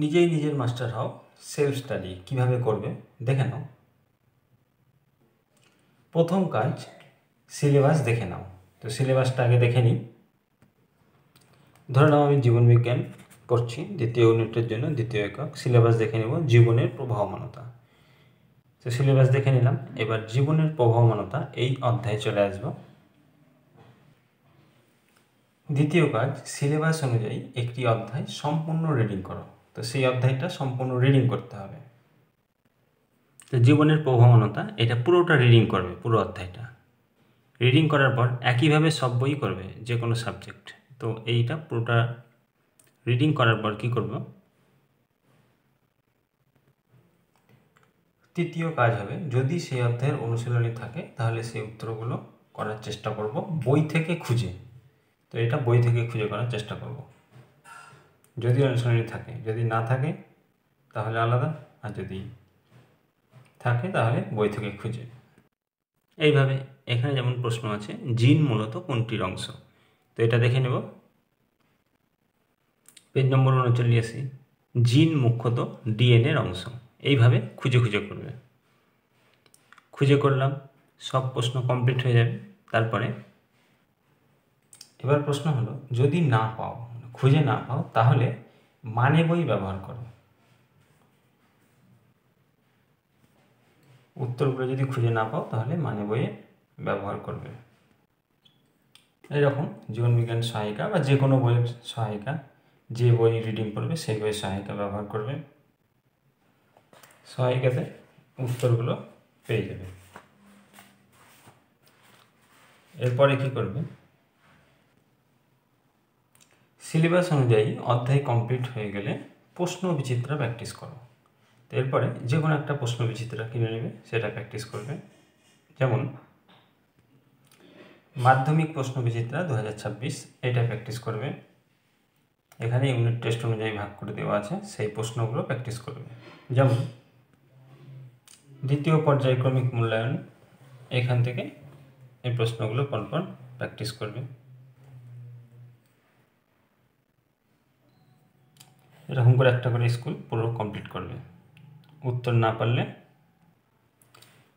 নিজেই নিজের মাস্টার হও, সেলফ স্টাডি কীভাবে করবে দেখে নাও। প্রথম কাজ, সিলেবাস দেখে নাও। তো সিলেবাসটা আগে দেখে নিই। ধরে নাও আমি জীবনবিজ্ঞান পড়ছি, দ্বিতীয় ইউনিটের জন্য দ্বিতীয় একক। সিলেবাস দেখে নেব জীবনের প্রবাহমানতা। তো সিলেবাস দেখে নিলাম। এবার জীবনের প্রবাহমানতা এই অধ্যায়ে চলে আসব। দ্বিতীয় কাজ, সিলেবাস অনুযায়ী একটি অধ্যায় সম্পূর্ণ রিডিং করো। তো সেই অধ্যায়টা সম্পূর্ণ রিডিং করতে হবে। তো জীবনের প্রবাহমানতা এটা পুরোটা রিডিং করবে, পুরো অধ্যায়টা রিডিং করার পর একইভাবে সব বই করবে, যে কোনো সাবজেক্ট। তো এইটা পুরোটা রিডিং করার পর কী করব, তৃতীয় কাজ হবে, যদি সেই অধ্যায়ের অনুশীলনী থাকে তাহলে সেই উত্তরগুলো করার চেষ্টা করব বই থেকে খুঁজে। তো এটা বই থেকে খুঁজে করার চেষ্টা করব যদি অনুশীলনী থাকে। যদি না থাকে তাহলে আলাদা, আর যদি থাকে তাহলে বই থেকে খুঁজে। এইভাবে এখানে যেমন প্রশ্ন আছে, জিন মূলত কোনটির অংশ। তো এটা দেখে নেব। পেজ নম্বর 39, জিন মুখ্যত ডিএনএর অংশ। এইভাবে খুঁজে খুঁজে করবে। খুঁজে করলাম, সব প্রশ্ন কমপ্লিট হয়ে যাবে। তারপরে এবার প্রশ্ন হলো, যদি না পাও, খুঁজে না পাও, তাহলে মানে বই ব্যবহার করো। উত্তরগুলো যদি খুঁজে না পাও তাহলে মানে বইয়ে ব্যবহার করবে। এরকম জীবনবিজ্ঞান সহায়িকা বা যে কোনো বইয়ের সহায়িকা, যে বই রিডিং করবে সেই বইয়ের সহায়িকা ব্যবহার করবে। সহায়িকাতে উত্তরগুলো পেয়ে যাবে। এরপরে কি করবে, সিলেবাস অনুযায়ী অধ্যায় কমপ্লিট হয়ে গেলে প্রশ্ন বিচিত্রা প্র্যাকটিস করো। তো এরপরে যে কোনো একটা প্রশ্ন বিচিত্রা কিনে নেবে, সেটা প্র্যাকটিস করবে। যেমন মাধ্যমিক প্রশ্ন বিচিত্রা 2026, এটা প্র্যাকটিস করবে। এখানে ইউনিট টেস্ট অনুযায়ী ভাগ করে দেওয়া আছে, সেই প্রশ্নগুলো প্র্যাকটিস করবে। যেমন দ্বিতীয় পর্যায়ক্রমিক মূল্যায়ন, এখান থেকে এই প্রশ্নগুলো পরপর প্র্যাকটিস করবে। এরকম করে একটা করে স্কুল পুরো কমপ্লিট করবে। উত্তর না পারলে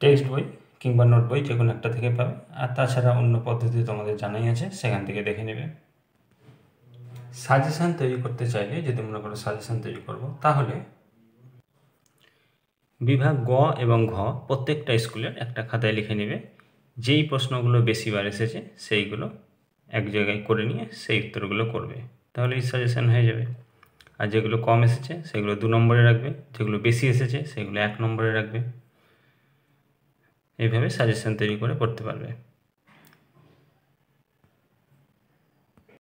টেক্সট বই কিংবা নোট বই যে কোনো একটা থেকে পাবে, আর তাছাড়া অন্য পদ্ধতি তোমাদের জানাই আছে, সেখান থেকে দেখে নেবে। সাজেশান তৈরি করতে চাইলে, যদি মনে করো সাজেশান তৈরি করব, তাহলে বিভাগ গ এবং ঘ প্রত্যেকটা স্কুলের একটা খাতায় লিখে নেবে। যেই প্রশ্নগুলো বেশিবার এসেছে সেইগুলো এক জায়গায় করে নিয়ে সেই উত্তরগুলো করবে, তাহলেই সাজেশান হয়ে যাবে। আর যেগুলো কম এসেছে সেগুলো 2 নম্বরে রাখবে, যেগুলো বেশি এসেছে সেগুলো 1 নম্বরে রাখবে। এইভাবে সাজেশান তৈরি করে পড়তে পারবে।